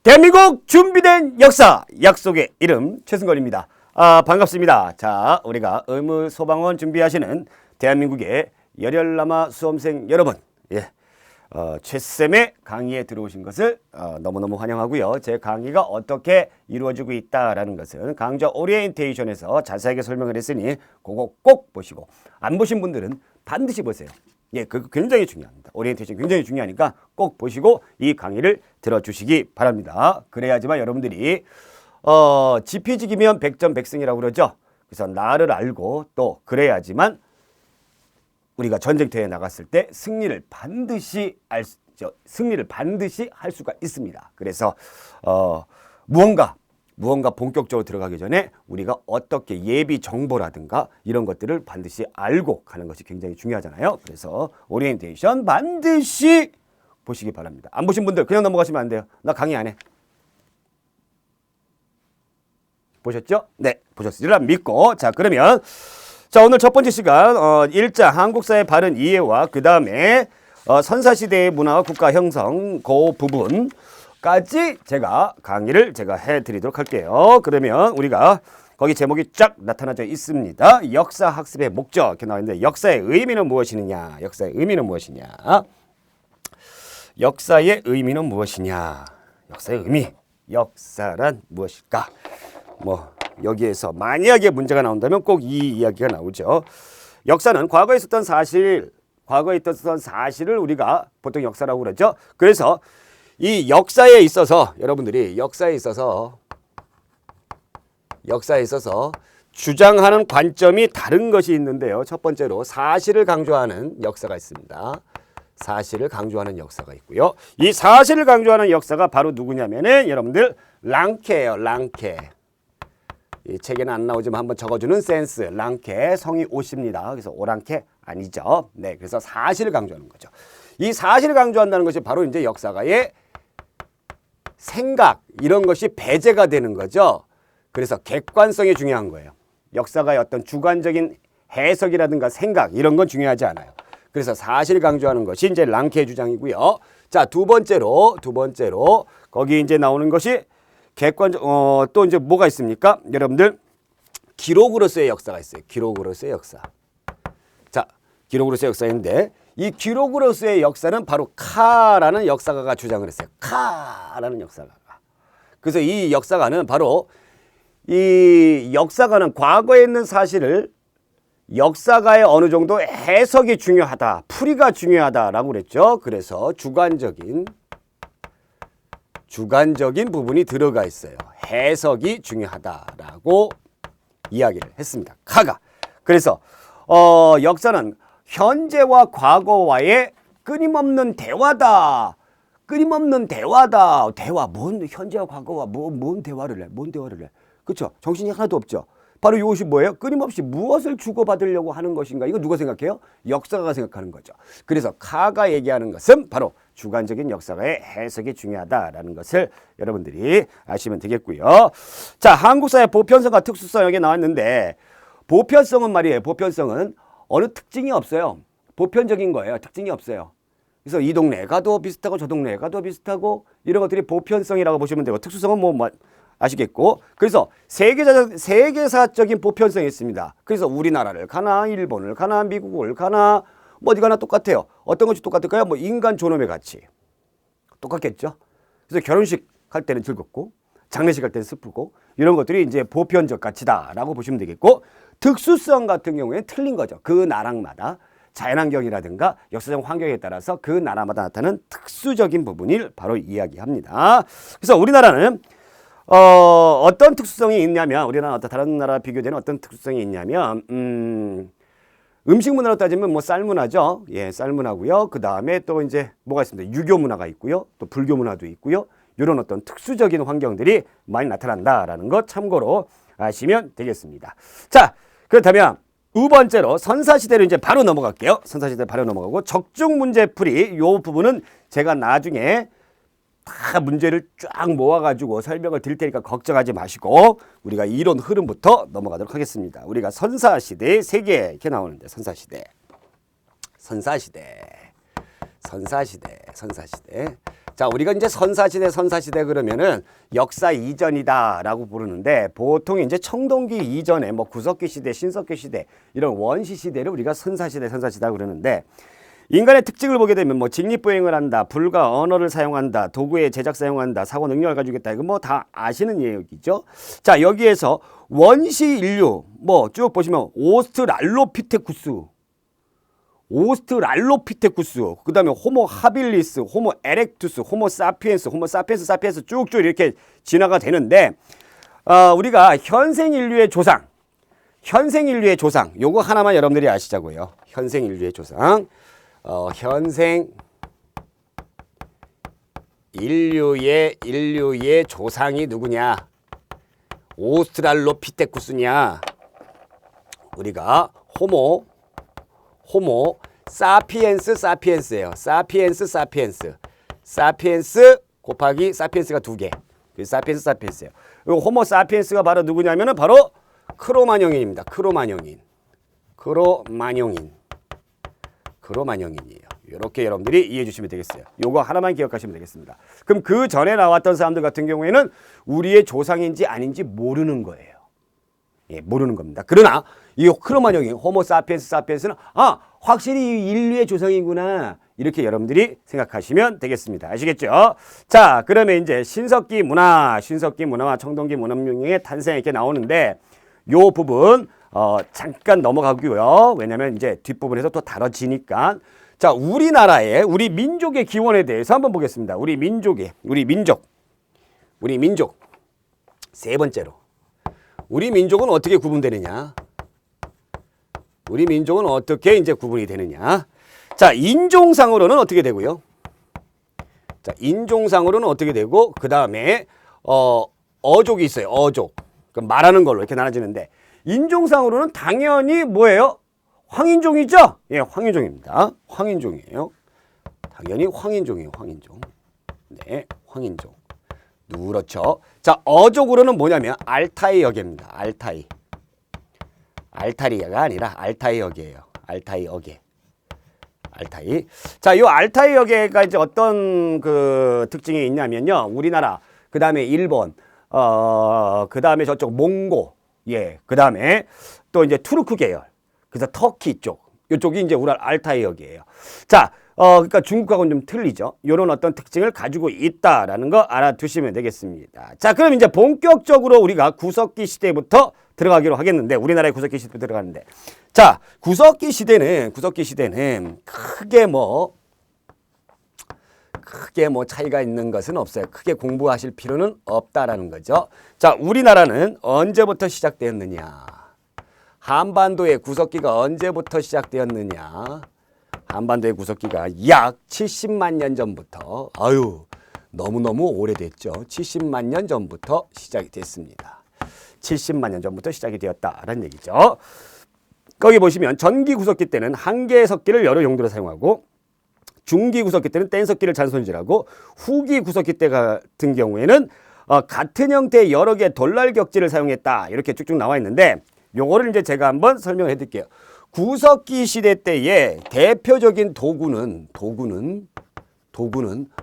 대한민국 준비된 역사 약속의 이름 최승건입니다. 반갑습니다. 자, 우리가 의무소방원 준비하시는 대한민국의 열혈남아 수험생 여러분, 최쌤의 강의에 들어오신 것을 너무너무 환영하고요. 제 강의가 어떻게 이루어지고 있다라는 것은 강좌 오리엔테이션에서 자세하게 설명을 했으니 그거 꼭 보시고, 안 보신 분들은 반드시 보세요. 그거 굉장히 중요합니다. 오리엔테이션 굉장히 중요하니까 꼭 보시고 이 강의를 들어주시기 바랍니다. 그래야지만 여러분들이 지피지기면 백전백승이라고 그러죠. 그래서 나를 알고 또 그래야지만 우리가 전쟁터에 나갔을 때 승리를 반드시 할 수가 있습니다. 그래서 무언가 본격적으로 들어가기 전에 우리가 어떻게 예비 정보라든가 이런 것들을 반드시 알고 가는 것이 굉장히 중요하잖아요. 그래서 오리엔테이션 반드시 보시기 바랍니다. 안 보신 분들 그냥 넘어가시면 안 돼요. 나 강의 안 해. 보셨죠? 네, 보셨으리라 믿고. 자, 그러면 오늘 첫 번째 시간 1자 한국사의 바른 이해와 그 다음에 선사시대의 문화와 국가 형성 그 부분까지 제가 강의를 해드리도록 할게요. 그러면 우리가 거기 제목이 쫙 나타나져 있습니다. 역사 학습의 목적 이렇게 나와 있는데 역사의 의미는 무엇이냐? 역사의 의미는 무엇이냐? 역사의 의미는 무엇이냐? 역사의 의미. 역사란 무엇일까? 여기에서 만약에 문제가 나온다면 꼭 이 이야기가 나오죠. 역사는 과거에 있었던 사실을 우리가 보통 역사라고 그러죠. 그래서 이 역사에 있어서 여러분들이 역사에 있어서 주장하는 관점이 다른 것이 있는데요. 첫 번째로 사실을 강조하는 역사가 있습니다. 사실을 강조하는 역사가 있고요. 이 사실을 강조하는 역사가 바로 누구냐면은 여러분들 랑케예요. 랑케. 이 책에는 안 나오지만 한번 적어주는 센스. 랑케 성이 오십니다. 그래서 오랑캐 아니죠. 네, 그래서 사실을 강조하는 거죠. 이 사실을 강조한다는 것이 바로 이제 역사가의 생각 이런 것이 배제가 되는 거죠. 그래서 객관성이 중요한 거예요. 역사가의 어떤 주관적인 해석이라든가 생각 이런 건 중요하지 않아요. 그래서 사실을 강조하는 것이 이제 랑케의 주장이고요. 자, 두 번째로 거기 이제 나오는 것이 객관적 또 이제 뭐가 있습니까? 여러분들 기록으로서의 역사가 있어요. 기록으로서의 역사. 자, 기록으로서의 역사인데 이 기록으로서의 역사는 바로 카라는 역사가가 주장을 했어요. 카라는 역사가가. 그래서 이 역사가는 바로 이 역사가는 과거에 있는 사실을 역사가의 어느 정도 해석이 중요하다, 풀이가 중요하다라고 그랬죠. 그래서 주관적인 부분이 들어가 있어요. 해석이 중요하다라고 이야기를 했습니다. 카가. 그래서 역사는 현재와 과거와의 끊임없는 대화다. 대화. 뭔 현재와 과거와 뭔 대화를 해? 그렇죠? 정신이 하나도 없죠. 바로 이것이 뭐예요? 끊임없이 무엇을 주고받으려고 하는 것인가? 이거 누가 생각해요? 역사가가 생각하는 거죠. 그래서 카가 얘기하는 것은 바로 주관적인 역사가의 해석이 중요하다라는 것을 여러분들이 아시면 되겠고요. 자, 한국사의 보편성과 특수성 여기 나왔는데 보편성은 말이에요. 보편성은 어느 특징이 없어요. 보편적인 거예요. 특징이 없어요. 그래서 이 동네에 가도 비슷하고 저 동네에 가도 비슷하고 이런 것들이 보편성이라고 보시면 되고 특수성은 뭐 아시겠고. 그래서 세계사적인 보편성이 있습니다. 그래서 우리나라를 가나 일본을 가나 미국을 가나 어디 가나 똑같아요. 어떤 것이 똑같을까요? 인간 존엄의 가치. 똑같겠죠. 그래서 결혼식 할 때는 즐겁고 장례식 할 때는 슬프고 이런 것들이 이제 보편적 가치다라고 보시면 되겠고, 특수성 같은 경우에는 틀린 거죠. 그 나라마다 자연환경이라든가 역사적 환경에 따라서 그 나라마다 나타나는 특수적인 부분을 바로 이야기합니다. 그래서 우리나라는 어떤 특수성이 있냐면, 우리나라 어떤 다른 나라 비교되는 어떤 특수성이 있냐면, 음식 문화로 따지면 쌀 문화죠. 예, 쌀 문화고요. 그 다음에 또 이제 뭐가 있습니다. 유교 문화가 있고요. 또 불교 문화도 있고요. 이런 어떤 특수적인 환경들이 많이 나타난다라는 것 참고로 아시면 되겠습니다. 자, 그렇다면 두 번째로 선사시대로 이제 바로 넘어갈게요. 선사시대 바로 넘어가고 적중 문제 풀이 이 부분은 제가 나중에 다 문제를 쫙 모아가지고 설명을 드릴 테니까 걱정하지 마시고 우리가 이론 흐름부터 넘어가도록 하겠습니다. 우리가 선사시대 3개 이렇게 나오는데 선사시대. 자, 우리가 이제 선사시대 그러면은 역사 이전이다라고 부르는데 보통 이제 청동기 이전에 뭐 구석기 시대, 신석기 시대 이런 원시 시대를 우리가 선사시대 그러는데 인간의 특징을 보게 되면 뭐 직립보행을 한다, 불과 언어를 사용한다, 도구의 제작 사용한다, 사고 능력을 가지고 있다. 이거 뭐 다 아시는 얘기죠. 자, 여기에서 원시 인류 뭐 쭉 보시면 오스트랄로피테쿠스, 그 다음에 호모 하빌리스, 호모 에렉투스, 호모 사피엔스 쭉쭉 이렇게 진화가 되는데, 우리가 현생 인류의 조상, 요거 하나만 여러분들이 아시자고요. 현생 인류의 조상, 현생 인류의 조상이 누구냐? 오스트랄로피테쿠스냐? 우리가 호모 사피엔스예요. 사피엔스 곱하기 사피엔스가 2개. 그 사피엔스예요. 호모 사피엔스가 바로 누구냐면은 바로 크로마뇽인입니다. 크로마뇽인이에요. 이렇게 여러분들이 이해해 주시면 되겠어요. 요거 하나만 기억하시면 되겠습니다. 그럼 그 전에 나왔던 사람들 같은 경우에는 우리의 조상인지 아닌지 모르는 거예요. 예, 모르는 겁니다. 그러나 이 크로마뇽인 호모 사피엔스는 확실히 인류의 조상이구나. 이렇게 여러분들이 생각하시면 되겠습니다. 아시겠죠? 자, 그러면 이제 신석기 문화와 청동기 문화명의 탄생 이렇게 나오는데 요 부분 잠깐 넘어가고요. 왜냐면 이제 뒷부분에서 또 다뤄지니까. 자, 우리 민족의 기원에 대해서 한번 보겠습니다. 우리 민족. 세 번째로. 우리 민족은 어떻게 구분되느냐? 우리 민족은 어떻게 이제 구분이 되느냐? 자, 인종상으로는 어떻게 되고요? 자, 인종상으로는 어떻게 되고, 그 다음에, 어족이 있어요. 어족. 그럼 말하는 걸로 이렇게 나눠지는데, 인종상으로는 당연히 뭐예요? 황인종이죠? 예, 황인종입니다. 황인종이에요. 당연히 황인종이에요. 네, 황인종. 그렇죠. 자, 어족으로는 뭐냐면 알타이 역입니다. 알타리아가 아니라 알타이 역이에요. 알타이. 자, 이 알타이 역에가 이제 어떤 그 특징이 있냐면요. 우리나라, 그 다음에 일본, 그 다음에 저쪽 몽고, 예, 그 다음에 또 이제 투르크 계열, 그래서 터키 쪽, 이쪽이 이제 우랄 알타이 역이에요. 자, 그러니까 중국하고는 좀 틀리죠. 이런 어떤 특징을 가지고 있다라는 거 알아두시면 되겠습니다. 자, 그럼 이제 본격적으로 우리가 구석기 시대부터 들어가기로 하겠는데, 우리나라의 구석기 시대부터 들어가는데, 자, 구석기 시대는 크게 뭐 차이가 있는 것은 없어요. 크게 공부하실 필요는 없다라는 거죠. 자, 우리나라는 언제부터 시작되었느냐? 한반도의 구석기가 언제부터 시작되었느냐? 한반도의 구석기가 약 70만 년 전부터, 너무너무 오래됐죠. 70만 년 전부터 시작이 됐습니다. 70만 년 전부터 시작이 되었다라는 얘기죠. 거기 보시면 전기 구석기 때는 한 개의 석기를 여러 용도로 사용하고, 중기 구석기 때는 뗀 석기를 잔손질하고, 후기 구석기 때 같은 경우에는 같은 형태의 여러 개의 돌날 격지를 사용했다. 이렇게 쭉쭉 나와 있는데, 요거를 이제 제가 한번 설명해 드릴게요. 구석기 시대 때의 대표적인 도구는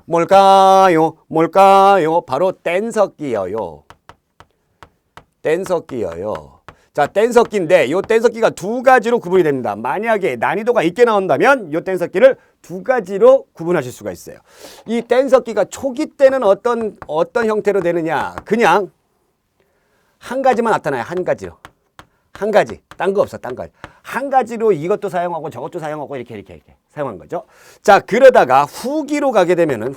뭘까요? 바로 뗀석기예요. 자, 뗀석기인데 요 뗀석기가 두 가지로 구분이 됩니다. 만약에 난이도가 있게 나온다면 요 뗀석기를 두 가지로 구분하실 수가 있어요. 이 뗀석기가 초기 때는 어떤 형태로 되느냐? 그냥 한 가지만 나타나요. 한 가지. 딴 거 없어. 한 가지로 이것도 사용하고 저것도 사용하고 이렇게 사용한 거죠. 자, 그러다가 후기로 가게 되면은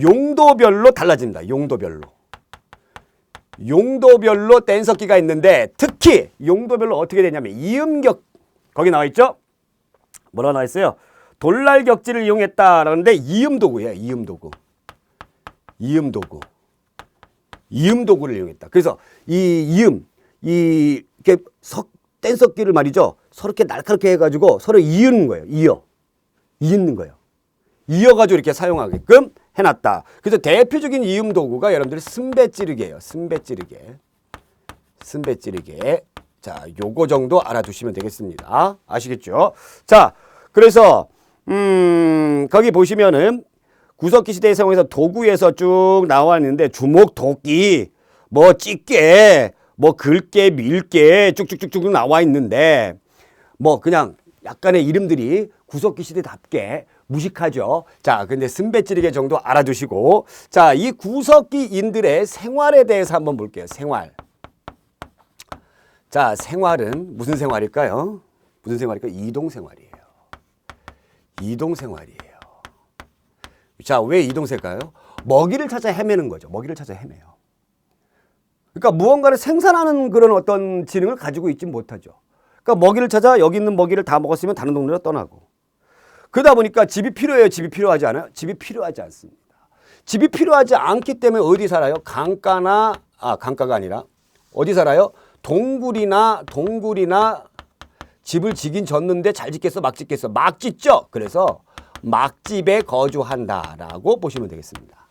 용도별로 달라집니다. 용도별로 뗀석기가 있는데, 특히 용도별로 어떻게 되냐면 이음격, 거기 나와 있죠? 뭐라고 나와 있어요? 돌날 격지를 이용했다라는데 이음도구예요. 이음도구를 이용했다. 그래서 이렇게 뗀석기를 말이죠. 서로 이렇게 날카롭게 해가지고 서로 이은 거예요. 이어가지고 이렇게 사용하게끔 해놨다. 그래서 대표적인 이음 도구가 여러분들 쓴배찌르기예요. 쓴배찌르기. 자, 요거 정도 알아두시면 되겠습니다. 아시겠죠? 자, 그래서 거기 보시면은 구석기 시대의 상황에서 도구에서 쭉 나왔는데 주목, 도끼, 뭐 찢게, 뭐 긁게, 밀게 쭉쭉쭉쭉 나와 있는데 뭐 그냥 약간의 이름들이 구석기 시대답게 무식하죠. 자, 근데 쓴배찌르게 정도 알아두시고, 자, 이 구석기인들의 생활에 대해서 한번 볼게요. 생활. 자, 생활은 무슨 생활일까요? 무슨 생활일까요? 이동 생활이에요. 이동 생활이에요. 자, 왜 이동 생활일까요? 먹이를 찾아 헤매는 거죠. 먹이를 찾아 헤매요. 그러니까 무언가를 생산하는 그런 어떤 지능을 가지고 있지 못하죠. 그러니까 먹이를 찾아 여기 있는 먹이를 다 먹었으면 다른 동네로 떠나고. 그러다 보니까 집이 필요해요? 집이 필요하지 않아요? 집이 필요하지 않습니다. 집이 필요하지 않기 때문에 어디 살아요? 강가가 아니라 어디 살아요? 동굴이나 집을 지긴 졌는데 잘 짓겠어? 막 짓겠어? 막 짓죠? 그래서 막집에 거주한다라고 보시면 되겠습니다.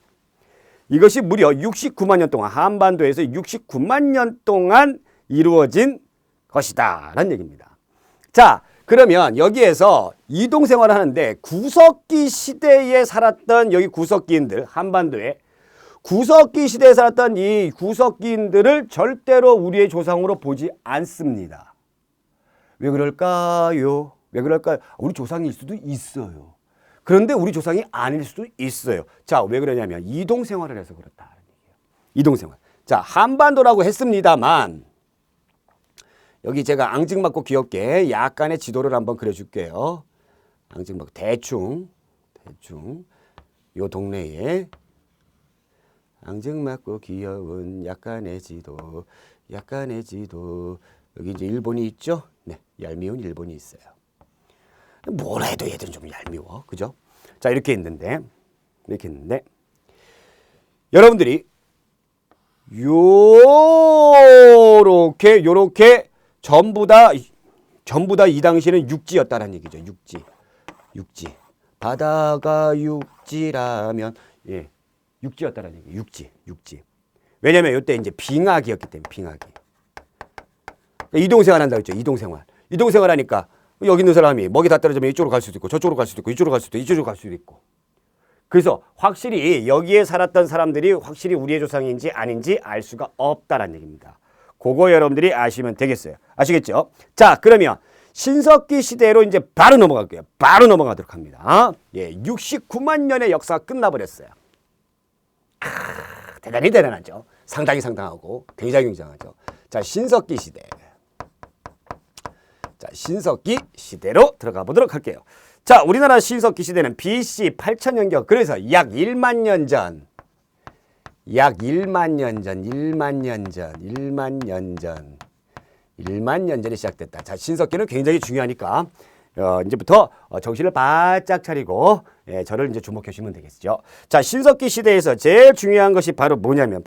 이것이 무려 69만 년 동안 한반도에서 69만 년 동안 이루어진 것이다 라는 얘기입니다. 자, 그러면 여기에서 이동생활을 하는데 구석기 시대에 살았던 여기 구석기인들, 한반도에 구석기 시대에 살았던 이 구석기인들을 절대로 우리의 조상으로 보지 않습니다. 왜 그럴까요? 왜 그럴까요? 우리 조상일 수도 있어요. 그런데 우리 조상이 아닐 수도 있어요. 자, 왜 그러냐면 이동생활을 해서 그렇다는 얘기예요. 이동생활. 자, 한반도라고 했습니다만 여기 제가 앙증맞고 귀엽게 약간의 지도를 한번 그려줄게요. 앙증맞고 대충 요 동네에 앙증맞고 귀여운 약간의 지도 여기 이제 일본이 있죠? 네, 얄미운 일본이 있어요. 뭘 해도 얘들은 좀 얄미워, 그죠? 자, 이렇게 있는데 여러분들이 요렇게 전부 다 이 당시에는 육지였다는 얘기죠. 육지. 바다가 육지라면 예, 육지였다는 얘기. 육지. 왜냐면 이때 이제 빙하기였기 때문에 빙하기. 그러니까 이동생활 한다고 했죠. 이동생활 하니까 여기 있는 사람이 먹이 다 떨어지면 이쪽으로 갈 수도 있고 저쪽으로 갈 수도 있고 이쪽으로 갈 수도 있고 이쪽으로 갈 수도 있고. 그래서 확실히 여기에 살았던 사람들이 확실히 우리의 조상인지 아닌지 알 수가 없다라는 얘기입니다. 그거 여러분들이 아시면 되겠어요. 아시겠죠? 자, 그러면 신석기 시대로 이제 바로 넘어갈게요. 바로 넘어가도록 합니다. 예, 69만 년의 역사가 끝나버렸어요. 대단히 대단하죠. 상당하고 굉장히 굉장하죠. 자, 신석기 시대. 자, 신석기 시대로 들어가 보도록 할게요. 자, 우리나라 신석기 시대는 BC 8000년경, 그래서 약 1만 년 전, 1만 년 전에 시작됐다. 자, 신석기는 굉장히 중요하니까 이제부터 정신을 바짝 차리고 저를 이제 주목해 주시면 되겠죠. 자, 신석기 시대에서 제일 중요한 것이 바로 뭐냐면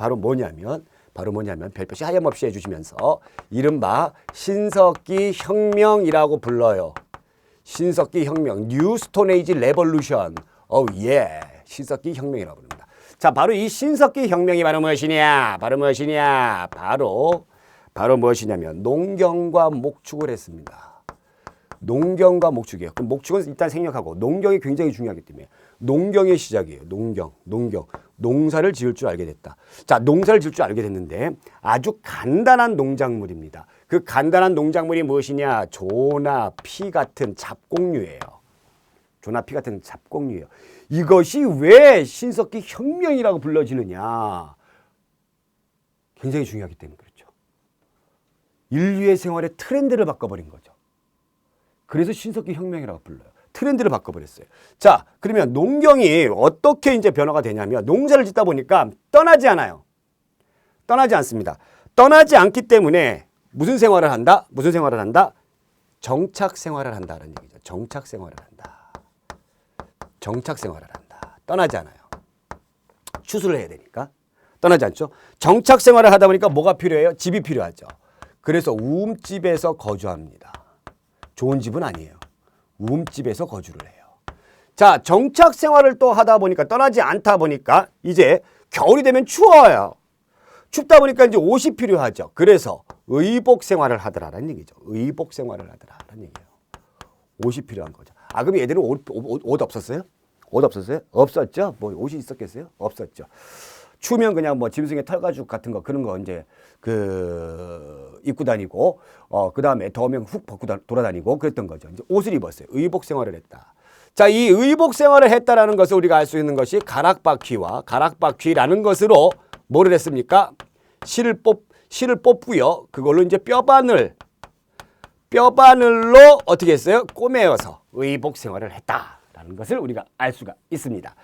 별표시 하염없이 해주시면서 이른바 신석기 혁명이라고 불러요. 신석기 혁명, 뉴 스톤 에이지 레볼루션. 신석기 혁명이라고 부릅니다. 자, 바로 이 신석기 혁명이 바로 무엇이냐? 바로 무엇이냐면 농경과 목축을 했습니다. 농경과 목축이에요. 그럼 목축은 일단 생략하고 농경이 굉장히 중요하기 때문에 농경의 시작이에요. 농사를 지을 줄 알게 됐다. 자, 농사를 지을 줄 알게 됐는데 아주 간단한 농작물입니다. 그 간단한 농작물이 무엇이냐? 조나 피 같은 잡곡류예요. 이것이 왜 신석기 혁명이라고 불러지느냐? 굉장히 중요하기 때문에 그렇죠. 인류의 생활의 트렌드를 바꿔버린 거죠. 그래서 신석기 혁명이라고 불러요. 트렌드를 바꿔버렸어요. 자, 그러면 농경이 어떻게 이제 변화가 되냐면 농사를 짓다 보니까 떠나지 않아요. 떠나지 않습니다. 떠나지 않기 때문에 무슨 생활을 한다? 정착 생활을 한다는 얘기죠. 정착 생활을 한다. 떠나지 않아요. 추수를 해야 되니까. 떠나지 않죠. 정착 생활을 하다 보니까 뭐가 필요해요? 집이 필요하죠. 그래서 우음집에서 거주합니다. 좋은 집은 아니에요. 우음집에서 거주를 해요. 자, 정착 생활을 또 하다 보니까 떠나지 않다 보니까 이제 겨울이 되면 추워요. 춥다 보니까 이제 옷이 필요하죠. 그래서 의복 생활을 하더라라는 얘기죠. 옷이 필요한 거죠. 그럼 얘들은 옷 없었어요? 옷 없었어요? 없었죠. 뭐 옷이 있었겠어요? 없었죠. 추우면 그냥 뭐 짐승의 털가죽 같은 거 그런 거 이제 입고 다니고 그 다음에 더우면 훅 벗고 돌아다니고 그랬던 거죠. 이제 옷을 입었어요. 의복 생활을 했다. 자, 이 의복 생활을 했다라는 것을 우리가 알 수 있는 것이 가락바퀴와 가락바퀴라는 것으로 뭐를 했습니까? 실을 뽑고요. 그걸로 이제 뼈바늘로 어떻게 했어요? 꼬매어서 의복 생활을 했다라는 것을 우리가 알 수가 있습니다.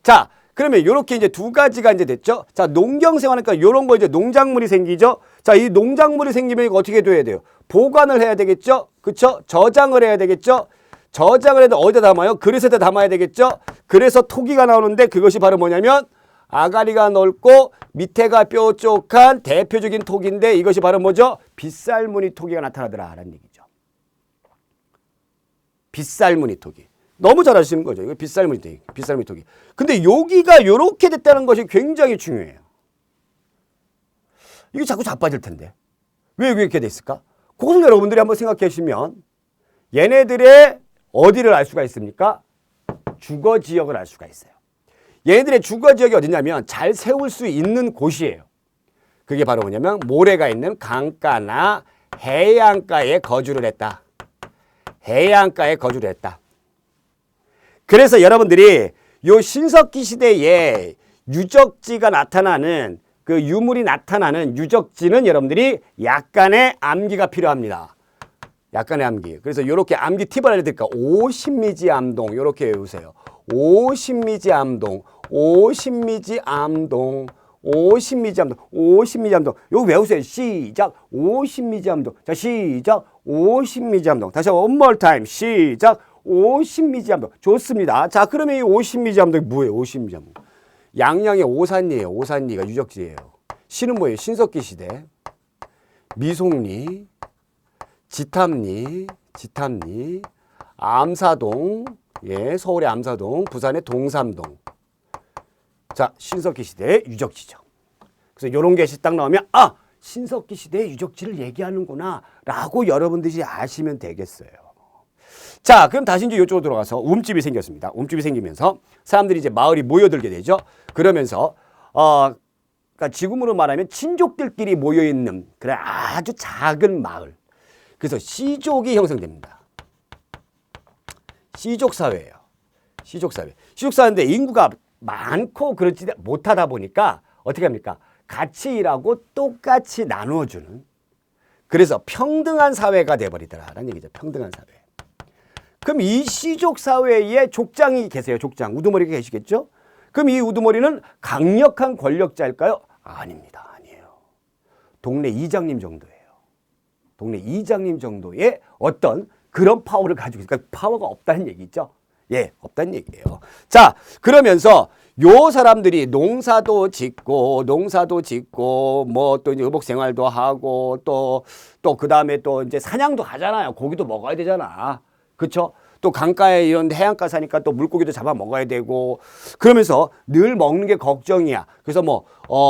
자, 그러면 이렇게 이제 두 가지가 이제 됐죠. 자, 농경 생활하니까 이런 거 이제 농작물이 생기죠. 자, 이 농작물이 생기면 이거 어떻게 돼야 돼요? 보관을 해야 되겠죠. 그렇죠? 저장을 해야 되겠죠. 저장을 해도 어디다 담아요? 그릇에다 담아야 되겠죠. 그래서 토기가 나오는데 그것이 바로 뭐냐면 아가리가 넓고 밑에가 뾰족한 대표적인 토기인데 이것이 바로 뭐죠? 빗살무늬 토기가 나타나더라라는 얘기죠. 빗살무늬 토기. 너무 잘 아시는 거죠. 이거 빗살무늬 토기. 빗살무늬 토기. 근데 여기가 이렇게 됐다는 것이 굉장히 중요해요. 이게 자꾸 자빠질 텐데. 왜 이렇게 됐을까? 그것을 여러분들이 한번 생각해 보시면 얘네들의 어디를 알 수가 있습니까? 주거 지역을 알 수가 있어요. 얘네들의 주거 지역이 어디냐면 잘 세울 수 있는 곳이에요. 그게 바로 뭐냐면 모래가 있는 강가나 해안가에 거주를 했다. 해안가에 거주를 했다. 그래서 여러분들이 요 신석기 시대에 유적지가 나타나는 그 유물이 나타나는 유적지는 여러분들이 약간의 암기가 필요합니다. 약간의 암기. 그래서 이렇게 암기 팁을 알려드릴까? 오신미지 암동 이렇게 외우세요. 오신미지 암동, 오신미지 암동, 오신미지 암동, 오신미지 암동. 이거 외우세요. 시작. 오신미지 암동. 자, 시작. 오신미지 암동. 다시 one more time. 시작. 오신미지 암동. 좋습니다. 자, 그러면 이 오신미지 암동이 뭐예요? 오신미지 암동. 양양의 오산리예요. 오산리가 유적지예요. 시는 뭐예요? 신석기 시대. 미송리, 지탐리, 암사동, 예, 서울의 암사동, 부산의 동삼동. 자, 신석기 시대의 유적지죠. 그래서 이런 게 딱 나오면 아, 신석기 시대의 유적지를 얘기하는구나 라고 여러분들이 아시면 되겠어요. 자, 그럼 다시 이제 이쪽으로 들어가서 움집이 생겼습니다. 움집이 생기면서 사람들이 이제 마을이 모여들게 되죠. 그러면서 그러니까 지금으로 말하면 친족들끼리 모여있는 그래 아주 작은 마을. 그래서 시족이 형성됩니다. 시족 사회예요. 시족 사회. 시족 사회인데 인구가 많고 그렇지 못하다 보니까 어떻게 합니까? 같이 일하고 똑같이 나누어주는. 그래서 평등한 사회가 돼버리더라라는 얘기죠. 평등한 사회. 그럼 이 시족 사회에 족장이 계세요. 족장. 우두머리가 계시겠죠? 그럼 이 우두머리는 강력한 권력자일까요? 아닙니다. 아니에요. 동네 이장님 정도예요. 동네 이장님 정도의 어떤 그런 파워를 가지고 있으니까 파워가 없다는 얘기죠. 예, 없다는 얘기예요. 자, 그러면서 요 사람들이 농사도 짓고 뭐 또 이제 의복 생활도 하고 또 그 다음에 또 이제 사냥도 하잖아요. 고기도 먹어야 되잖아. 그렇죠? 또 강가에 이런 해안가 사니까 또 물고기도 잡아 먹어야 되고 그러면서 늘 먹는 게 걱정이야. 그래서 뭐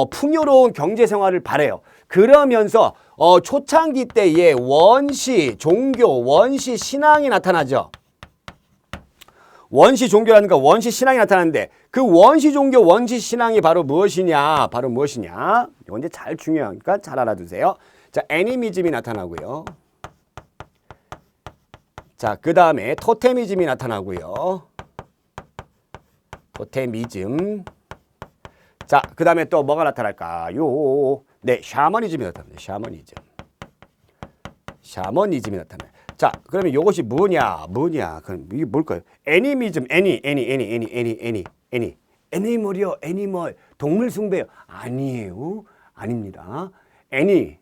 풍요로운 경제 생활을 바래요. 그러면서 초창기 때에 원시 종교, 원시 신앙이 나타나죠. 원시 종교라는 거 원시 신앙이 나타나는데 그 원시 종교, 원시 신앙이 바로 무엇이냐? 바로 무엇이냐? 이건 이제 잘 중요하니까 잘 알아두세요. 자, 애니미즘이 나타나고요. 자, 그 다음에 토테미즘이 나타나고요. 토테미즘. 자, 그 다음에 또 뭐가 나타날까요? 네, 샤머니즘이 나타납니다. 샤머니즘이 나타나요. 자, 그러면 이것이 뭐냐? 그럼 이게 뭘까요? 애니미즘, 애니멀이요, 애니멀. 동물 숭배요. 아니에요. 아닙니다. 예?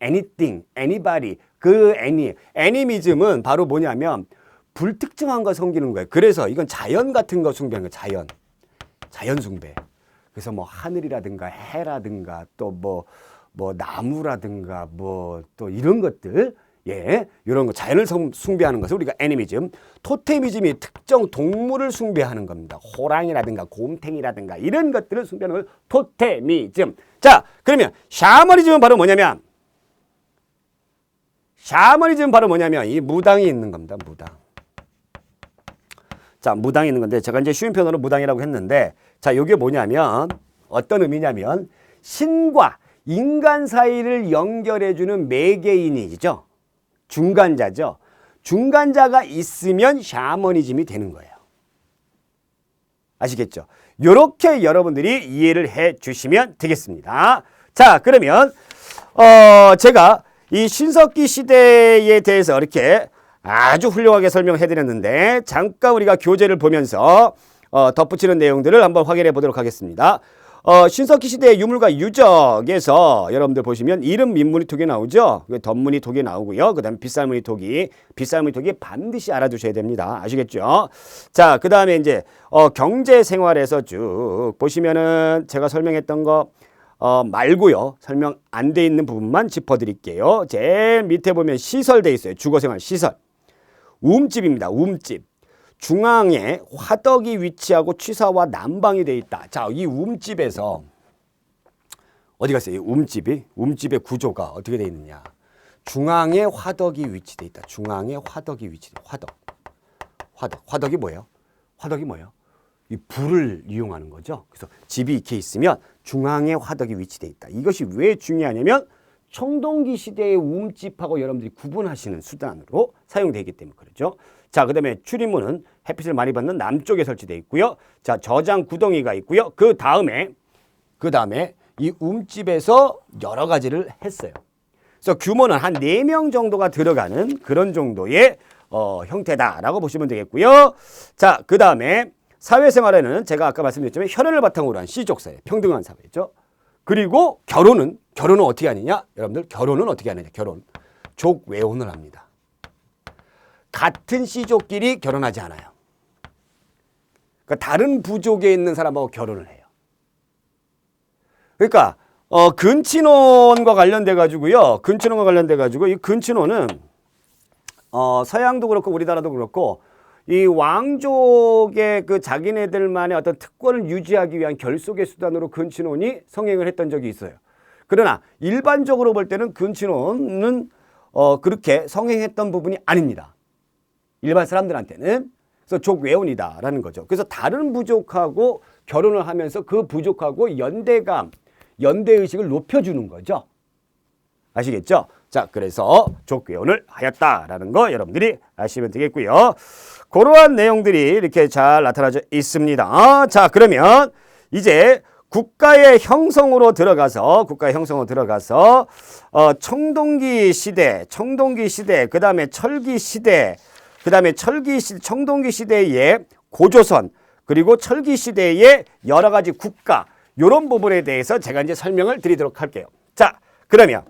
anything, anybody. 그 애니미즘은 바로 뭐냐면 불특정한 거 섬기는 거예요. 그래서 이건 자연 같은 거 숭배하는 거예요. 자연 숭배. 그래서 뭐 하늘이라든가 해라든가 또 뭐 나무라든가 뭐 또 이런 것들, 예, 이런 거 자연을 숭배하는 것을 우리가 애니미즘. 토테미즘이 특정 동물을 숭배하는 겁니다. 호랑이라든가 곰탱이라든가 이런 것들을 숭배하는 걸 토테미즘. 자, 그러면 샤머니즘은 바로 뭐냐면 이 무당이 있는 겁니다. 무당. 자, 무당이 있는 건데 제가 이제 쉬운 표현으로 무당이라고 했는데 자, 요게 뭐냐면 어떤 의미냐면 신과 인간 사이를 연결해주는 매개인이죠. 중간자죠. 중간자가 있으면 샤머니즘이 되는 거예요. 아시겠죠? 요렇게 여러분들이 이해를 해 주시면 되겠습니다. 자, 그러면 제가 이 신석기 시대에 대해서 이렇게 아주 훌륭하게 설명해 드렸는데 잠깐 우리가 교재를 보면서 덧붙이는 내용들을 한번 확인해 보도록 하겠습니다. 신석기 시대의 유물과 유적에서 여러분들 보시면 이름 민문이 두 개 나오죠. 덧문이 두 개 나오고요. 그 다음에 빗살무늬 토기 반드시 알아두셔야 됩니다. 아시겠죠? 자, 그 다음에 이제 경제 생활에서 쭉 보시면은 제가 설명했던 거 말고요. 설명 안 돼 있는 부분만 짚어드릴게요. 제일 밑에 보면 시설 돼 있어요. 주거생활 시설. 움집입니다. 움집. 중앙에 화덕이 위치하고 취사와 난방이 돼 있다. 자, 이 움집에서 어디 갔어요? 이 움집의 구조가 어떻게 돼 있느냐? 중앙에 화덕이 위치돼 있다. 중앙에 화덕이 위치돼. 화덕이 뭐예요? 화덕이 뭐예요? 이 불을 이용하는 거죠. 그래서 집이 이렇게 있으면 중앙에 화덕이 위치돼 있다. 이것이 왜 중요하냐면 청동기 시대의 움집하고 여러분들이 구분하시는 수단으로 사용되기 때문에 그렇죠. 자, 그 다음에 출입문은 햇빛을 많이 받는 남쪽에 설치되어 있고요. 자, 저장 구덩이가 있고요. 그 다음에 이 움집에서 여러 가지를 했어요. 그래서 규모는 한 4명 정도가 들어가는 그런 정도의 형태다라고 보시면 되겠고요. 자, 그 다음에 사회생활에는 제가 아까 말씀드렸지만 혈연을 바탕으로 한 씨족사회, 평등한 사회죠. 그리고 결혼은 어떻게 하느냐? 여러분들 결혼은 어떻게 하느냐? 족외혼을 합니다. 같은 씨족끼리 결혼하지 않아요. 그러니까 다른 부족에 있는 사람하고 결혼을 해요. 그러니까 근친혼과 관련돼 가지고요. 이 근친혼은 서양도 그렇고 우리나라도 그렇고 이 왕족의 그 자기네들만의 어떤 특권을 유지하기 위한 결속의 수단으로 근친혼이 성행을 했던 적이 있어요. 그러나 일반적으로 볼 때는 근친혼은 그렇게 성행했던 부분이 아닙니다. 일반 사람들한테는. 그래서 족외혼이다라는 거죠. 그래서 다른 부족하고 결혼을 하면서 그 부족하고 연대의식을 높여주는 거죠. 아시겠죠? 자, 그래서 족외혼을 하였다라는 거 여러분들이 아시면 되겠고요. 그러한 내용들이 이렇게 잘 나타나져 있습니다. 자, 그러면 이제 국가의 형성으로 들어가서 청동기 시대, 그 다음에 청동기 시대의 고조선, 그리고 철기 시대의 여러 가지 국가, 이런 부분에 대해서 제가 이제 설명을 드리도록 할게요. 자, 그러면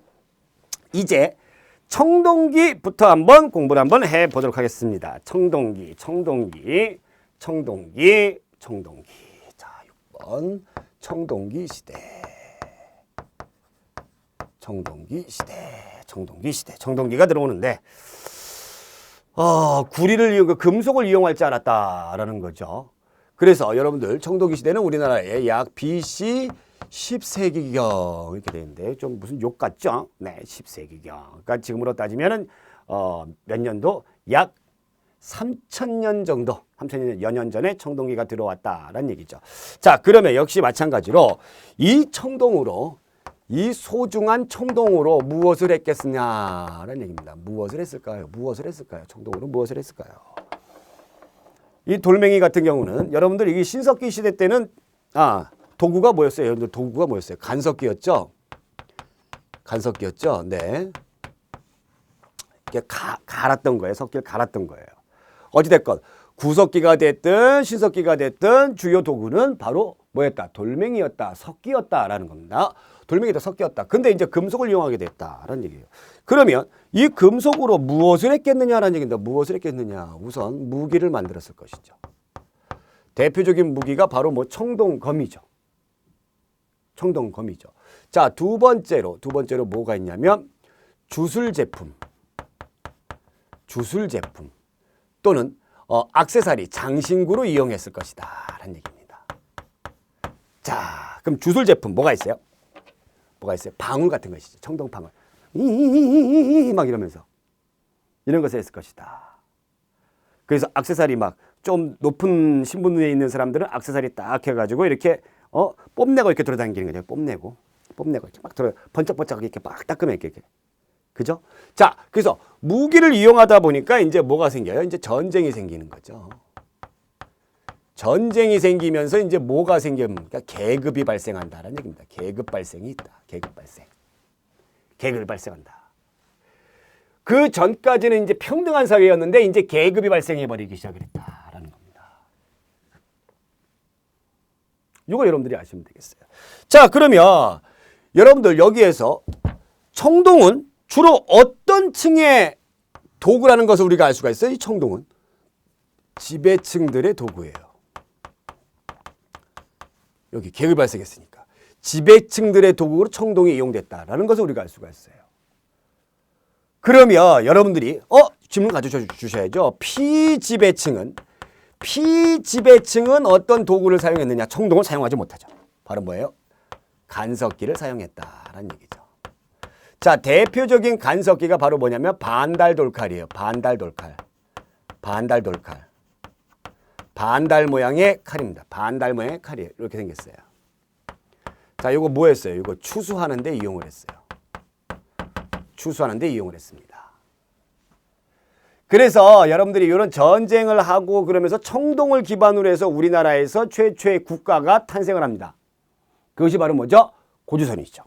이제 청동기부터 한번 공부를 한번 해보도록 하겠습니다. 청동기. 자, 6번. 청동기 시대. 청동기가 들어오는데, 금속을 이용할 줄 알았다라는 거죠. 그래서 여러분들 청동기 시대는 우리나라에 약 BC 10세기경 이렇게 되는데 좀 무슨 욕 같죠? 네, 10세기경. 그러니까 지금으로 따지면은 몇 년도 약 3,000년 정도, 3,000년 여년 전에 청동기가 들어왔다라는 얘기죠. 자, 그러면 역시 마찬가지로 이 소중한 청동으로 무엇을 했겠느냐라는 얘기입니다. 무엇을 했을까요? 청동으로 무엇을 했을까요? 이 돌멩이 같은 경우는 여러분들 이게 신석기 시대 때는 도구가 뭐였어요? 여러분들 도구가 뭐였어요? 간석기였죠? 네. 이렇게 갈았던 거예요. 석기를 갈았던 거예요. 어찌됐건 구석기가 됐든 신석기가 됐든 주요 도구는 바로 뭐였다? 돌멩이였다. 석기였다라는 겁니다. 돌멩이다, 석기였다. 근데 이제 금속을 이용하게 됐다라는 얘기예요. 그러면 이 금속으로 무엇을 했겠느냐라는 얘기인데 무엇을 했겠느냐? 우선 무기를 만들었을 것이죠. 대표적인 무기가 바로 청동검이죠. 자, 두 번째로 뭐가 있냐면 주술 제품 또는 액세서리, 장신구로 이용했을 것이다 라는 얘기입니다. 자, 그럼 주술 제품 뭐가 있어요? 방울 같은 것이죠. 청동방울. 막 이러면서 이런 것을 했을 것이다. 그래서 액세서리 막 좀 높은 신분에 있는 사람들은 액세서리 딱 해가지고 이렇게 뽐내고 이렇게 돌아다니는 거죠. 뽐내고 이렇게 막 번쩍번쩍 이렇게 막 닦으면 이렇게. 그죠? 자, 그래서 무기를 이용하다 보니까 이제 뭐가 생겨요? 이제 전쟁이 생기는 거죠. 전쟁이 생기면서 이제 뭐가 생깁니까? 계급이 발생한다는 얘기입니다. 계급 발생이 있다. 계급 발생. 계급이 발생한다. 그 전까지는 이제 평등한 사회였는데 이제 계급이 발생해버리기 시작을 했다라는 겁니다. 이거 여러분들이 아시면 되겠어요. 자, 그러면 여러분들 여기에서 청동은 주로 어떤 층의 도구라는 것을 우리가 알 수가 있어요. 이 청동은 지배층들의 도구예요. 여기 계급이 발생했으니까 지배층들의 도구로 청동이 이용됐다라는 것을 우리가 알 수가 있어요. 그러면 여러분들이 질문 가져주셔야죠. 피지배층은 어떤 도구를 사용했느냐? 청동을 사용하지 못하죠. 바로 뭐예요? 간섭기를 사용했다라는 얘기죠. 자, 대표적인 간섭기가 바로 뭐냐면 반달돌칼이에요. 반달돌칼. 반달 모양의 칼입니다. 반달 모양의 칼이에요. 이렇게 생겼어요. 자, 요거 뭐 했어요? 이거 추수하는 데 이용을 했어요. 추수하는 데 이용을 했습니다. 그래서 여러분들이 이런 전쟁을 하고 그러면서 청동을 기반으로 해서 우리나라에서 최초의 국가가 탄생을 합니다. 그것이 바로 뭐죠? 고조선이죠.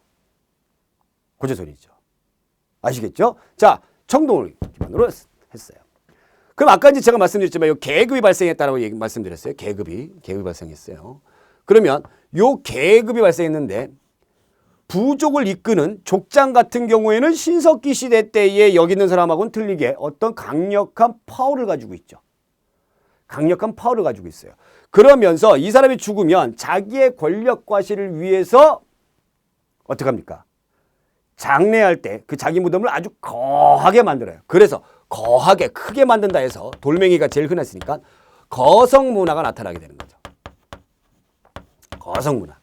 아시겠죠? 자, 청동을 기반으로 했어요. 그럼 아까 이제 제가 말씀드렸지만 요 계급이 발생했다라고 말씀드렸어요. 계급이 발생했어요. 그러면 요 계급이 발생했는데 부족을 이끄는 족장 같은 경우에는 신석기 시대 때에 여기 있는 사람하고는 틀리게 어떤 강력한 파워를 가지고 있죠. 강력한 파워를 가지고 있어요. 그러면서 이 사람이 죽으면 자기의 권력 과시를 위해서 어떻게 합니까? 장례할 때 그 자기 무덤을 아주 거하게 만들어요. 그래서 거하게 크게 만든다 해서 돌멩이가 제일 흔했으니까 거성 문화가 나타나게 되는 거죠. 거성 문화.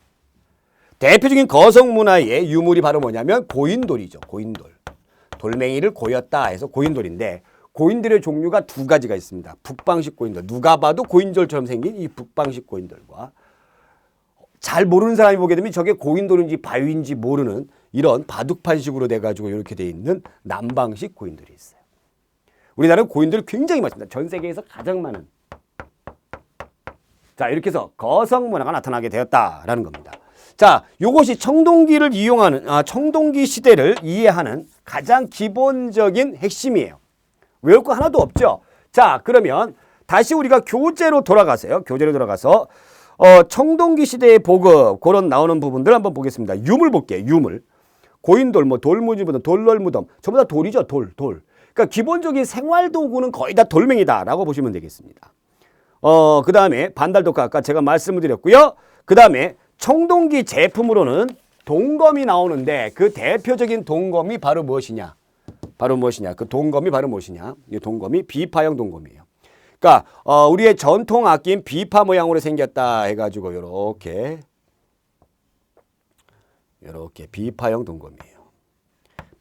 대표적인 거성 문화의 유물이 바로 뭐냐면 고인돌이죠. 고인돌. 돌멩이를 고였다 해서 고인돌인데 고인돌의 종류가 두 가지가 있습니다. 북방식 고인돌. 누가 봐도 고인돌처럼 생긴 이 북방식 고인돌과 잘 모르는 사람이 보게 되면 저게 고인돌인지 바위인지 모르는 이런 바둑판식으로 돼가지고 이렇게 돼 있는 남방식 고인돌이 있어요. 우리나라는 고인돌이 굉장히 많습니다. 전 세계에서 가장 많은. 자, 이렇게 해서 거성 문화가 나타나게 되었다라는 겁니다. 자, 요것이 청동기를 이용하는, 청동기 시대를 이해하는 가장 기본적인 핵심이에요. 외울 거 하나도 없죠? 자, 그러면 다시 우리가 교재로 돌아가세요. 교재로 돌아가서, 청동기 시대의 보급, 그런 나오는 부분들 한번 보겠습니다. 유물 볼게요. 유물. 고인돌, 뭐 돌무지무덤, 돌널무덤. 전부 다 돌이죠. 돌. 그러니까 기본적인 생활도구는 거의 다 돌멩이다라고 보시면 되겠습니다. 그 다음에 반달돌칼 아까 제가 말씀을 드렸고요. 그 다음에 청동기 제품으로는 동검이 나오는데 그 대표적인 동검이 바로 무엇이냐? 그 동검이 바로 무엇이냐? 이 동검이 비파형 동검이에요. 그러니까 우리의 전통 악기인 비파 모양으로 생겼다 해가지고 요렇게 비파형 동검이에요.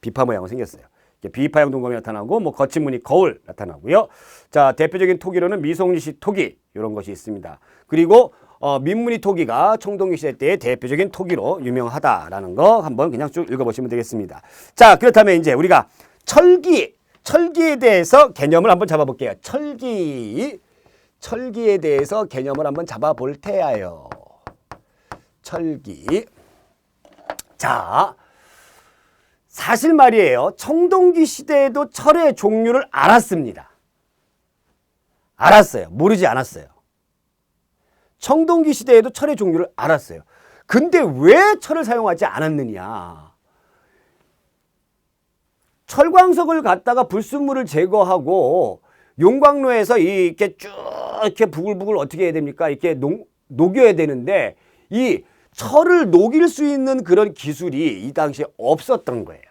비파 모양으로 생겼어요. 비파형 동검이 나타나고 뭐 거친 무늬 거울 나타나고요. 자, 대표적인 토기로는 미송리식 토기 이런 것이 있습니다. 그리고 민무늬 토기가 청동기 시대 때의 대표적인 토기로 유명하다라는 거 한번 그냥 쭉 읽어보시면 되겠습니다. 자, 그렇다면 이제 우리가 철기에 대해서 개념을 한번 잡아볼게요. 철기에 대해서 개념을 한번 잡아볼 테야요. 철기. 자, 사실 말이에요. 청동기 시대에도 철의 종류를 알았습니다. 알았어요. 모르지 않았어요. 청동기 시대에도 철의 종류를 알았어요. 근데 왜 철을 사용하지 않았느냐? 철광석을 갖다가 불순물을 제거하고 용광로에서 이렇게 쭉 이렇게 부글부글 어떻게 해야 됩니까? 이렇게 녹여야 되는데 이 철을 녹일 수 있는 그런 기술이 이 당시에 없었던 거예요.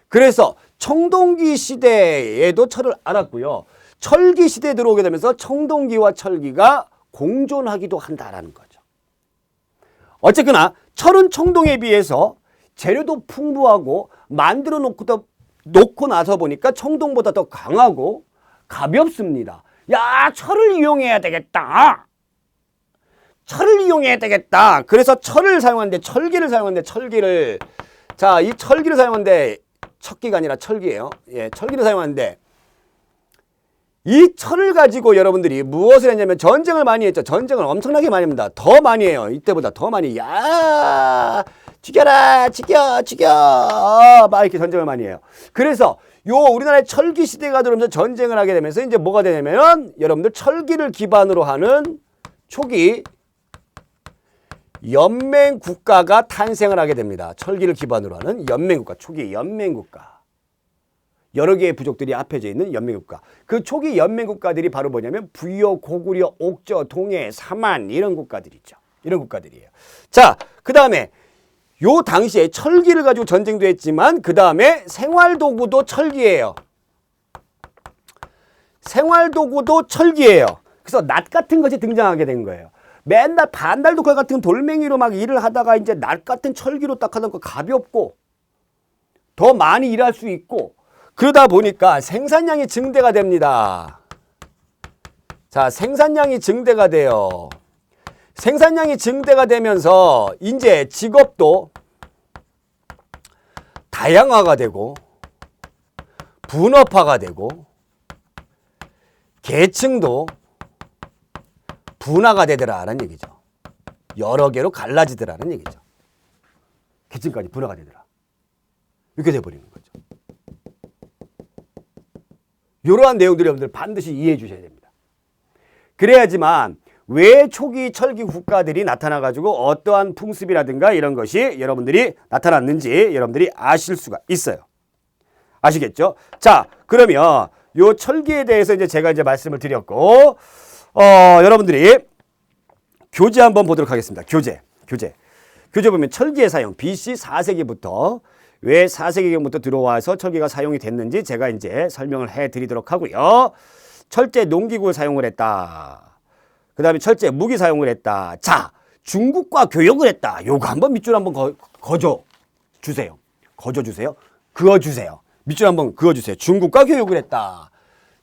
그래서 청동기 시대에도 철을 알았고요. 철기 시대에 들어오게 되면서 청동기와 철기가 공존하기도 한다라는 거죠. 어쨌거나 철은 청동에 비해서 재료도 풍부하고 만들어 놓고 나서 보니까 청동보다 더 강하고 가볍습니다. 야, 철을 이용해야 되겠다. 철을 이용해야 되겠다. 그래서 철을 사용하는데 철기를 사용하는데 철기를 자, 이 철기를 사용하는데 척기가 아니라 철기예요. 예, 철기를 사용하는데 이 철을 가지고 여러분들이 무엇을 했냐면 전쟁을 많이 했죠. 전쟁을 엄청나게 많이 합니다. 더 많이 해요. 이때보다 더 많이. 야, 죽여라, 죽여 막 이렇게 전쟁을 많이 해요. 그래서 요 우리나라의 철기 시대가 들어오면서 전쟁을 하게 되면서 이제 뭐가 되냐면 여러분들 철기를 기반으로 하는 초기 연맹 국가가 탄생을 하게 됩니다. 철기를 기반으로 하는 연맹 국가, 초기 연맹 국가. 여러 개의 부족들이 합해져 있는 연맹 국가. 그 초기 연맹 국가들이 바로 뭐냐면 부여, 고구려, 옥저, 동해, 삼안 이런 국가들이죠. 이런 국가들이에요. 자, 그 다음에 요 당시에 철기를 가지고 전쟁도 했지만 그 다음에 생활도구도 철기예요. 생활도구도 철기예요. 그래서 낫 같은 것이 등장하게 된 거예요. 맨날 반달도칼 같은 돌멩이로 막 일을 하다가 이제 낫 같은 철기로 딱 하던 거 가볍고 더 많이 일할 수 있고 그러다 보니까 생산량이 증대가 됩니다. 자, 생산량이 증대가 돼요. 생산량이 증대가 되면서 이제 직업도 다양화가 되고 분업화가 되고 계층도 분화가 되더라라는 얘기죠. 여러 개로 갈라지더라는 얘기죠. 계층까지 분화가 되더라. 이렇게 돼버리는 거죠. 이러한 내용들을 여러분들 반드시 이해해 주셔야 됩니다. 그래야지만 왜 초기 철기 국가들이 나타나가지고 어떠한 풍습이라든가 이런 것이 여러분들이 나타났는지 여러분들이 아실 수가 있어요. 아시겠죠? 자, 그러면 요 철기에 대해서 이제 제가 이제 말씀을 드렸고, 여러분들이 교재 한번 보도록 하겠습니다. 교재 보면 철기의 사용, BC 4세기부터 왜 4세기경부터 들어와서 철기가 사용이 됐는지 제가 이제 설명을 해 드리도록 하고요. 철제 농기구를 사용을 했다. 그 다음에 철제 무기 사용을 했다. 자, 중국과 교역을 했다. 요거 한번 밑줄 한번 거저 주세요. 그어주세요. 밑줄 한번 그어주세요. 중국과 교역을 했다.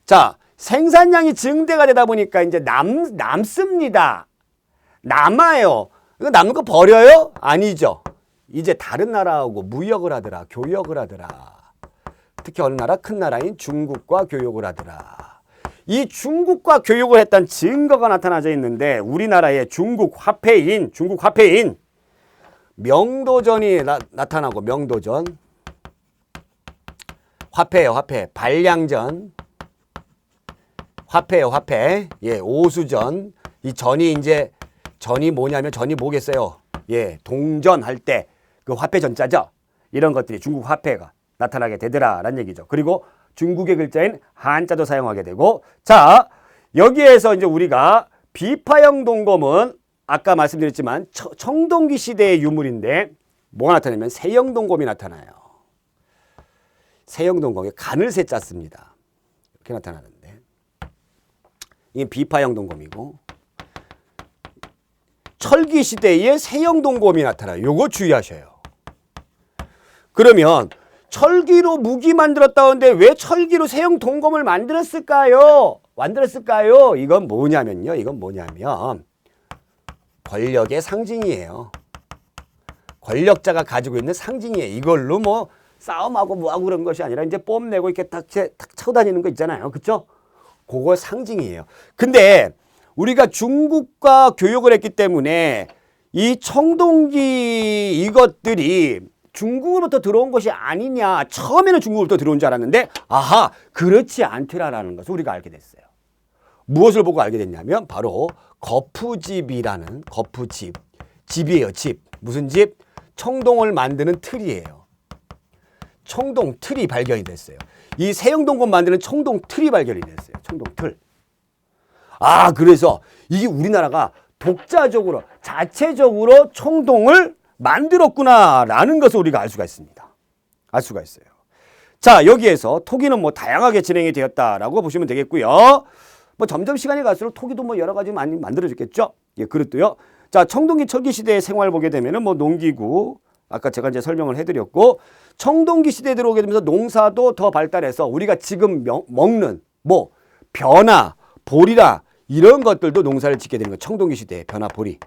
자, 생산량이 증대가 되다 보니까 이제 남습니다. 남아요. 이거 남는 거 버려요? 아니죠. 이제 다른 나라하고 무역을 하더라. 교역을 하더라. 특히 어느 나라? 큰 나라인 중국과 교역을 하더라. 이 중국과 교역을 했다는 증거가 나타나져 있는데 우리나라의 중국 화폐인 명도전이 나타나고 명도전 화폐예요. 화폐. 발량전 화폐예요. 화폐. 예, 오수전. 이 전이 이제 전이 뭐냐면 전이 뭐겠어요? 예, 동전할 때 그 화폐 전자죠. 이런 것들이 중국 화폐가 나타나게 되더라라는 얘기죠. 그리고 중국의 글자인 한자도 사용하게 되고, 자, 여기에서 이제 우리가 비파형 동검은 아까 말씀드렸지만 청동기 시대의 유물인데 뭐가 나타나면 세형 동검이 나타나요. 세형 동검이 간을 세자 씁니다. 이렇게 나타나는데 이게 비파형 동검이고 철기 시대에 세형 동검이 나타나요. 요거 주의하셔요. 그러면 철기로 무기 만들었다는데 왜 철기로 세형 동검을 만들었을까요? 이건 뭐냐면요. 권력의 상징이에요. 권력자가 가지고 있는 상징이에요. 이걸로 뭐 싸움하고 뭐하고 그런 것이 아니라 이제 뽐내고 이렇게 딱 차고 다니는 거 있잖아요. 그쵸? 그거 상징이에요. 근데 우리가 중국과 교역을 했기 때문에 이 청동기 이것들이 중국으로부터 들어온 것이 아니냐. 처음에는 중국으로부터 들어온 줄 알았는데 아하, 그렇지 않더라라는 것을 우리가 알게 됐어요. 무엇을 보고 알게 됐냐면 바로 거푸집이라는 집이에요. 집. 무슨 집? 청동을 만드는 틀이에요. 청동 틀이 발견이 됐어요. 이 세형동검 만드는 청동 틀이 발견이 됐어요. 청동 틀. 아, 그래서 이게 우리나라가 독자적으로 자체적으로 청동을 만들었구나라는 것을 우리가 알 수가 있습니다. 알 수가 있어요. 자, 여기에서 토기는 뭐 다양하게 진행이 되었다라고 보시면 되겠고요. 뭐 점점 시간이 갈수록 토기도 뭐 여러 가지 많이 만들어졌겠죠. 예, 그렇도요. 자, 청동기 철기 시대의 생활 보게 되면은 뭐 농기구 아까 제가 이제 설명을 해드렸고 청동기 시대에 들어오게 되면서 농사도 더 발달해서 우리가 지금 먹는 뭐 벼나 보리라 이런 것들도 농사를 짓게 되는 거. 청동기 시대의 변화 보리.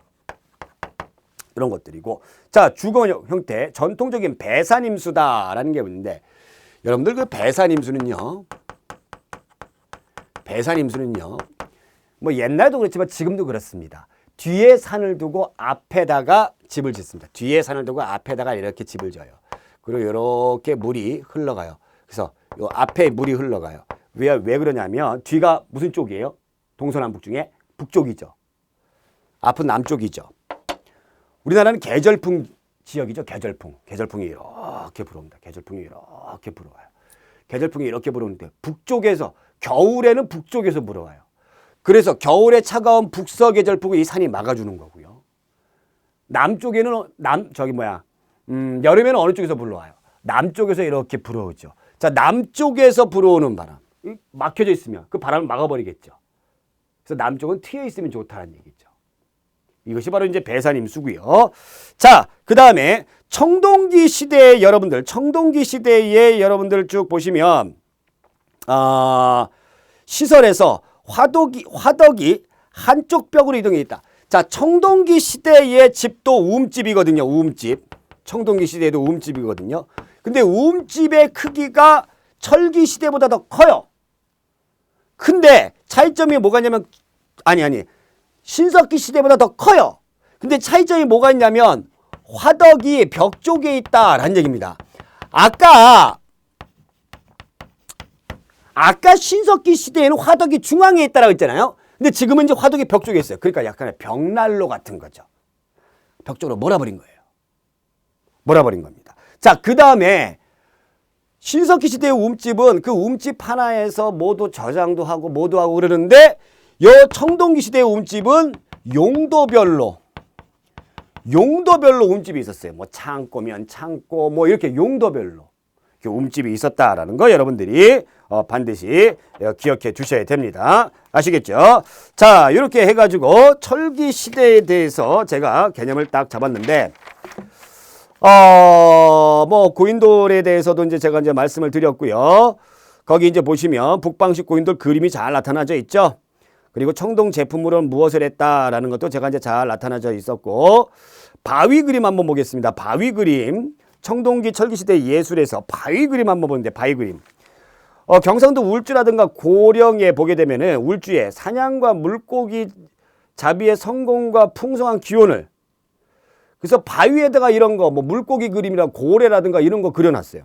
이런 것들이고. 자, 주거 형태 전통적인 배산임수다라는 게 있는데 여러분들 그 배산임수는요. 뭐 옛날도 그렇지만 지금도 그렇습니다. 뒤에 산을 두고 앞에다가 집을 짓습니다. 뒤에 산을 두고 앞에다가 이렇게 집을 져요. 그리고 이렇게 물이 흘러가요. 그래서 요 앞에 물이 흘러가요. 왜 그러냐면 뒤가 무슨 쪽이에요? 동서남북 중에 북쪽이죠. 앞은 남쪽이죠. 우리나라는 계절풍 지역이죠. 계절풍이 이렇게 불어옵니다. 계절풍이 이렇게 불어와요. 계절풍이 이렇게 불어오는데 북쪽에서 겨울에는 북쪽에서 불어와요. 그래서 겨울에 차가운 북서 계절풍을 이 산이 막아주는 거고요. 남쪽에는 여름에는 어느 쪽에서 불어와요? 남쪽에서 이렇게 불어오죠. 자, 남쪽에서 불어오는 바람 막혀져 있으면 그 바람을 막아버리겠죠. 그래서 남쪽은 트여 있으면 좋다는 얘기죠. 이것이 바로 이제 배산임수고요. 자, 그 다음에 청동기 시대에 여러분들 쭉 보시면 시설에서 화덕이 한쪽 벽으로 이동해 있다. 자, 청동기 시대의 집도 우음집이거든요. 우음집. 청동기 시대에도 우음집이거든요. 근데 우음집의 크기가 철기 시대보다 더 커요. 근데 차이점이 뭐가 있냐면 신석기 시대보다 더 커요. 근데 차이점이 뭐가 있냐면 화덕이 벽 쪽에 있다라는 얘기입니다. 아까 신석기 시대에는 화덕이 중앙에 있다라고 했잖아요. 근데 지금은 이제 화덕이 벽 쪽에 있어요. 그러니까 약간의 벽난로 같은 거죠. 벽 쪽으로 몰아버린 거예요. 몰아버린 겁니다. 자, 그 다음에 신석기 시대의 움집은 그 움집 하나에서 모두 저장도 하고 모두 하고 그러는데 요 청동기 시대의 움집은 용도별로 움집이 있었어요. 뭐 창고면 창고 뭐 이렇게 용도별로 움집이 있었다라는 거 여러분들이 반드시 기억해 두셔야 됩니다. 아시겠죠? 자, 이렇게 해가지고 철기 시대에 대해서 제가 개념을 딱 잡았는데 뭐 고인돌에 대해서도 이제 제가 이제 말씀을 드렸고요. 거기 이제 보시면 북방식 고인돌 그림이 잘 나타나져 있죠. 그리고 청동 제품으로는 무엇을 했다라는 것도 제가 이제 잘 나타나져 있었고 바위 그림 한번 보겠습니다. 바위 그림. 청동기 철기시대 예술에서 바위 그림 한번 보는데 바위 그림. 경상도 울주라든가 고령에 보게 되면은 울주에 사냥과 물고기 잡이의 성공과 풍성한 기원을 그래서 바위에다가 이런 거 뭐 물고기 그림이라 고래라든가 이런 거 그려놨어요.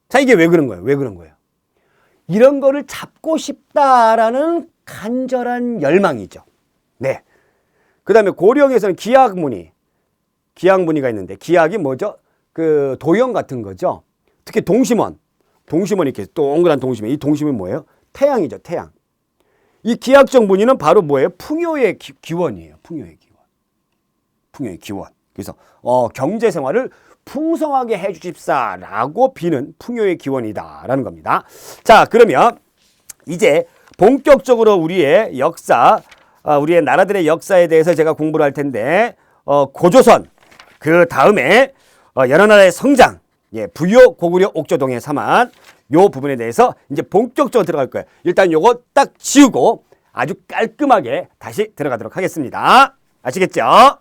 자, 이게 왜 그런 거예요? 이런 거를 잡고 싶다라는 간절한 열망이죠. 네. 그 다음에 고령에서는 기약무늬가 있는데 기약이 뭐죠? 그 도형 같은 거죠. 특히 동심원 이렇게 동그란 동심원. 이 동심은 뭐예요? 태양이죠. 태양. 이 기약적 무늬는 바로 뭐예요? 풍요의 기원이에요. 풍요의 기원. 그래서 경제 생활을 풍성하게 해주십사라고 비는 풍요의 기원이다라는 겁니다. 자, 그러면 이제 본격적으로 우리의 역사, 우리의 나라들의 역사에 대해서 제가 공부를 할 텐데 고조선, 그 다음에 여러 나라의 성장, 부여, 고구려, 옥조동의 사만 요 부분에 대해서 이제 본격적으로 들어갈 거예요. 일단 요거 딱 지우고 아주 깔끔하게 다시 들어가도록 하겠습니다. 아시겠죠?